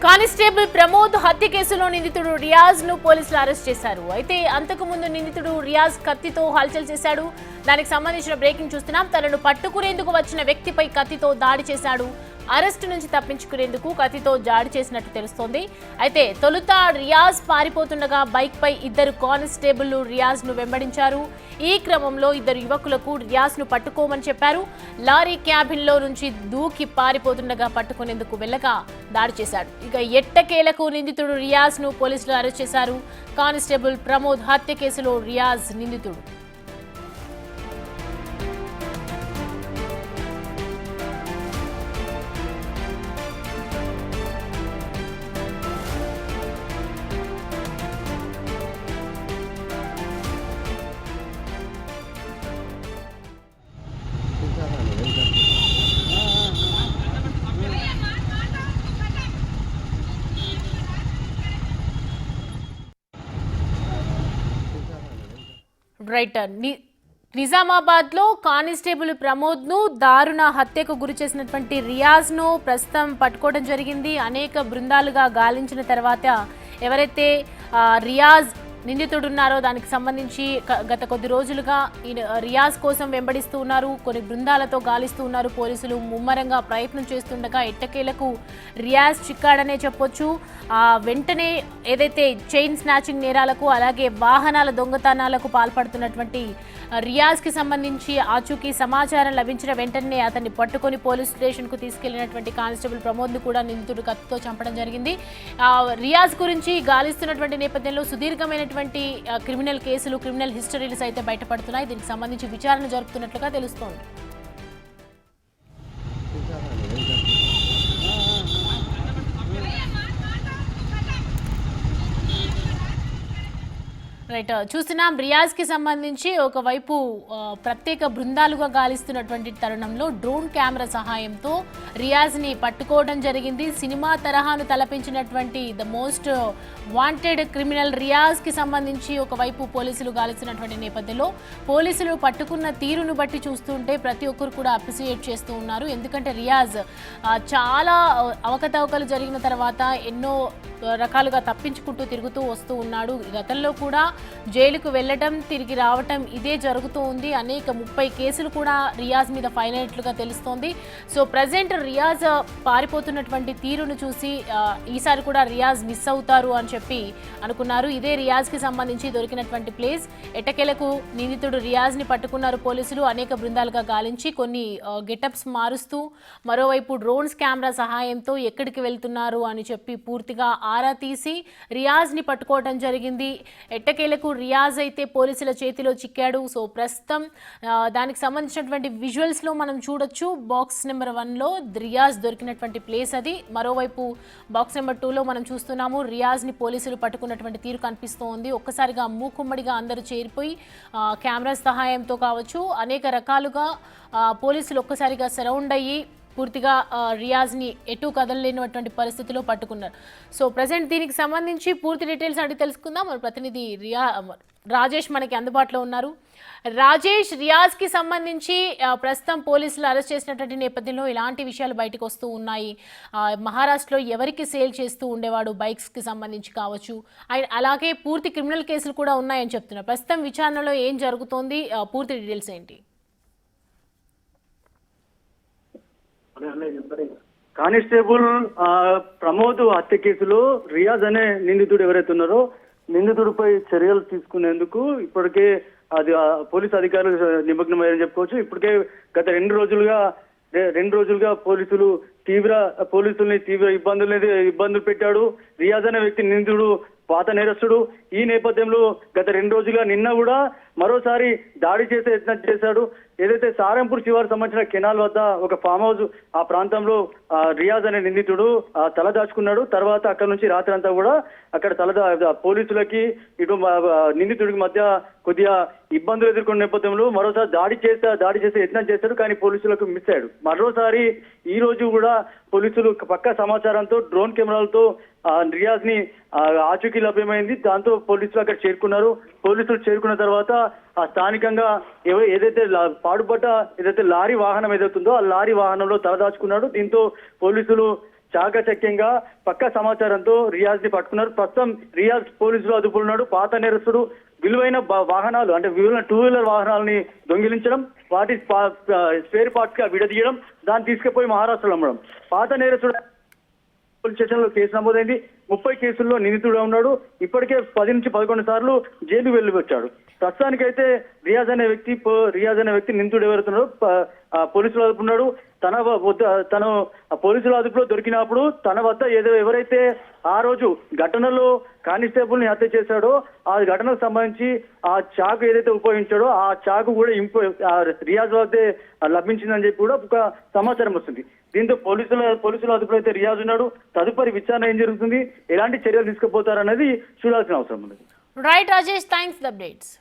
Constable Pramod హత్య కేసులో నిందితుడు రియాజ్ ను పోలీసులు అరెస్ట్ చేశారు. అయితే అంతకు ముందు నిందితుడు రియాజ్ కత్తితో హల్చల్ చేశాడు. దానికి సంబంధించిన బ్రేకింగ్ చూస్తున్నాం. తనను పట్టుకునేందుకు వచ్చిన వ్యక్తిపై కత్తితో దాడి చేశాడు. అరెస్టు నుంచి తప్పించుకునేందుకు కత్తితో దాడి చేసినట్టు తెలుస్తోంది. అయితే తొలుత రియాజ్ పారిపోతుండగా బైక్ పై ఇద్దరు కానిస్టేబుల్ రియాజ్ ను వెంబడించారు. ఈ క్రమంలో ఇద్దరు యువకులకు రియాజ్ ను పట్టుకోమని చెప్పారు. లారీ క్యాబిన్ లో నుంచి దూకి పారిపోతుండగా పట్టుకునేందుకు వెళ్ళగా దాడి చేశాడు. ఇక ఎట్టకేలకు నిందితుడు రియాజ్ ను పోలీసులు అరెస్ట్ చేశారు. కానిస్టేబుల్ ప్రమోద్ హత్య కేసులో రియాజ్ నిందితుడు. రైట్. నిజామాబాద్ లో కానిస్టేబుల్ ప్రమోద్ ను దారుణ హత్యకు గురి చేసినటువంటి రియాజ్ ను ప్రస్తుతం పట్టుకోవడం జరిగింది. అనేక బృందాలుగా గాలించిన తర్వాత ఎవరైతే రియాజ్ నిందితుడున్నారో దానికి సంబంధించి గత కొద్ది రోజులుగా రియాజ్ కోసం వెంబడిస్తూ ఉన్నారు. కొన్ని బృందాలతో గాలిస్తూ ఉన్నారు. పోలీసులు ముమ్మరంగా ప్రయత్నం చేస్తుండగా ఎట్టకేలకు రియాజ్ చిక్కాడనే చెప్పొచ్చు. వెంటనే ఏదైతే చైన్ స్నాచింగ్ నేరాలకు అలాగే వాహనాల దొంగతనాలకు పాల్పడుతున్నటువంటి రియాజ్కి సంబంధించి ఆచూకీ సమాచారం లభించిన వెంటనే అతన్ని పట్టుకొని పోలీస్ స్టేషన్కు తీసుకెళ్లినటువంటి కానిస్టేబుల్ ప్రమోద్ను కూడా నిందితుడు కత్తితో చంపడం జరిగింది. రియాజ్ గురించి గాలిస్తున్నటువంటి నేపథ్యంలో సుదీర్ఘమైనటువంటి క్రిమినల్ కేసులు, క్రిమినల్ హిస్టరీలు అయితే బయటపడుతున్నాయి. దీనికి సంబంధించి విచారణ జరుపుతున్నట్లుగా తెలుస్తోంది. రైట్, చూస్తున్నాం. రియాజ్కి సంబంధించి ఒకవైపు ప్రత్యేక బృందాలుగా గాలిస్తున్నటువంటి తరుణంలో డ్రోన్ కెమెరా సహాయంతో రియాజ్ని పట్టుకోవడం జరిగింది. సినిమా తరహాను తలపించినటువంటి ద మోస్ట్ వాంటెడ్ క్రిమినల్ రియాజ్కి సంబంధించి ఒకవైపు పోలీసులు గాలిస్తున్నటువంటి నేపథ్యంలో పోలీసులు పట్టుకున్న తీరును బట్టి చూస్తుంటే ప్రతి ఒక్కరు కూడా అప్రిసియేట్ చేస్తూ ఉన్నారు. ఎందుకంటే రియాజ్ చాలా అవకతవకలు జరిగిన తర్వాత ఎన్నో రకాలుగా తప్పించుకుంటూ తిరుగుతూ వస్తూ ఉన్నాడు. గతంలో కూడా జైలుకు వెళ్ళటం, తిరిగి రావటం ఇదే జరుగుతూ ఉంది. అనేక 30 కేసులు కూడా రియాజ్ మీద ఫైల్ అయినట్లుగా తెలుస్తోంది. సో ప్రజెంట్ రియాజ్ పారిపోతున్నటువంటి తీరును చూసి ఈసారి కూడా రియాజ్ మిస్ అవుతారు అని చెప్పి అనుకున్నారు. ఇదే రియాజ్కి సంబంధించి దొరికినటువంటి ప్లేస్. ఎట్టకేలకు నిందితుడు రియాజ్ని పట్టుకున్నారు పోలీసులు. అనేక బృందాలుగా గాలించి కొన్ని గెటప్స్ మారుస్తూ మరోవైపు డ్రోన్స్ కెమెరా సహాయంతో ఎక్కడికి వెళ్తున్నారు అని చెప్పి పూర్తిగా ఆరా తీసి రియాజ్ని పట్టుకోవడం జరిగింది. ఎట్టకేలకు రియాజ్ అయితే పోలీసుల చేతిలో చిక్కాడు. సో ప్రస్తుతం దానికి సంబంధించినటువంటి విజువల్స్లో మనం చూడొచ్చు. బాక్స్ నెంబర్ 1లో రియాజ్ దొరికినటువంటి ప్లేస్ అది. మరోవైపు బాక్స్ నెంబర్ 2లో మనం చూస్తున్నాము రియాజ్ని పోలీసులు పట్టుకున్నటువంటి తీరు కనిపిస్తోంది. ఒక్కసారిగా మూకుమ్మడిగా అందరూ చేరిపోయి కెమెరా సహాయంతో కావచ్చు అనేక రకాలుగా పోలీసులు ఒక్కసారిగా సరౌండ్ అయ్యి పూర్తిగా రియాజ్ని ఎటు కదలలేనటువంటి పరిస్థితిలో పట్టుకున్నారు. సో ప్రజెంట్ దీనికి సంబంధించి పూర్తి డీటెయిల్స్ అడిగి తెలుసుకుందాం. మన ప్రతినిధి రాజేష్ మనకి అందుబాటులో ఉన్నారు. రాజేష్, రియాజ్కి సంబంధించి ప్రస్తుతం పోలీసులు అరెస్ట్ చేసినటువంటి నేపథ్యంలో ఇలాంటి విషయాలు బయటకు వస్తూ ఉన్నాయి. మహారాష్ట్రలో ఎవరికి సేల్ చేస్తూ ఉండేవాడు బైక్స్కి సంబంధించి కావచ్చు, అలాగే పూర్తి క్రిమినల్ కేసులు కూడా ఉన్నాయని చెప్తున్నారు. ప్రస్తుతం విచారణలో ఏం జరుగుతోంది, పూర్తి డీటెయిల్స్ ఏంటి? కానిస్టేబుల్ ప్రమోద్ హత్య కేసులో రియాజ్ అనే నిందితుడు ఎవరైతే ఉన్నారో నిందితుడిపై చర్యలు తీసుకునేందుకు ఇప్పటికే అది పోలీసు అధికారులు నిమగ్నమయ్యారని చెప్పుకోవచ్చు. ఇప్పటికే గత 2 రోజులుగా పోలీసుల్ని తీవ్ర ఇబ్బందులు పెట్టాడు. రియాజ్ అనే వ్యక్తి నిందితుడు పాత నేరస్తుడు. ఈ నేపథ్యంలో గత 2 రోజులుగా నిన్న కూడా మరోసారి దాడి చేసే యత్నం చేశాడు. ఏదైతే సారంపూర్ శివారు సంబంధించిన కెనాల్ వద్ద ఒక ఫామ్ హౌస్ ఆ ప్రాంతంలో రియాజ్ అనే నిందితుడు తల దాచుకున్నాడు. తర్వాత అక్కడ నుంచి రాత్రి అంతా కూడా అక్కడ పోలీసులకి ఇటు నిందితుడికి మధ్య కొద్దిగా ఇబ్బందులు ఎదుర్కొన్న నేపథ్యంలో మరోసారి దాడి చేసే యత్నం చేశాడు. కానీ పోలీసులకు మిస్ అయ్యాడు. మరోసారి ఈ రోజు కూడా పోలీసులు పక్కా సమాచారంతో డ్రోన్ కెమెరాలతో రియాజ్ ని ఆచూకీ లభ్యమైంది. దాంతో పోలీసులు అక్కడ చేరుకున్నారు. పోలీసులు చేరుకున్న తర్వాత ఆ స్థానికంగా ఏదైతే పాడుపడ్డ ఏదైతే లారీ వాహనం ఏదైతుందో ఆ లారీ వాహనంలో తలదాచుకున్నాడు. దీంతో పోలీసులు చాకచక్యంగా పక్కా సమాచారంతో రియాజ్ ని పట్టుకున్నారు. ప్రస్తుతం రియాజ్ పోలీసులు అదుపులో ఉన్నాడు. పాత నేరస్తుడు విలువైన వాహనాలు అంటే విలువైన 2-వీలర్ వాహనాలని దొంగిలించడం, వాటి స్పేర్ పార్ట్స్ గా విడదీయడం, దాన్ని తీసుకుపోయి మహారాష్ట్రలో అమ్మడం. పాత నేరస్తుడు పోలీస్ స్టేషన్ లో కేసు నమోదైంది. 30 కేసుల్లో నిందితుడు ఉన్నాడు. ఇప్పటికే 10 నుంచి 11 సార్లు జైలు వెళ్లి వచ్చాడు. ప్రస్తుతానికైతే రియాజ్ అనే వ్యక్తి నిందితుడు ఎవరుతున్నాడు పోలీసులు అదుపున్నాడు. తను పోలీసుల అదుపులో దొరికినప్పుడు తన వద్ద ఎవరైతే ఆ రోజు ఘటనలో కానిస్టేబుల్ ని హత్య చేశాడో ఆ ఘటనకు సంబంధించి ఆ చాకు ఏదైతే ఉపయోగించాడో ఆ చాకు కూడా రియాజ్ వద్దే లభించిందని చెప్పి కూడా ఒక సమాచారం వస్తుంది. దీంతో పోలీసుల అదుపులో అయితే రియాజ్ ఉన్నాడు. తదుపరి విచారణ ఏం జరుగుతుంది, ఎలాంటి చర్యలు తీసుకుపోతారనేది చూడాల్సిన అవసరం ఉంది. Right Rajesh, thanks for the updates.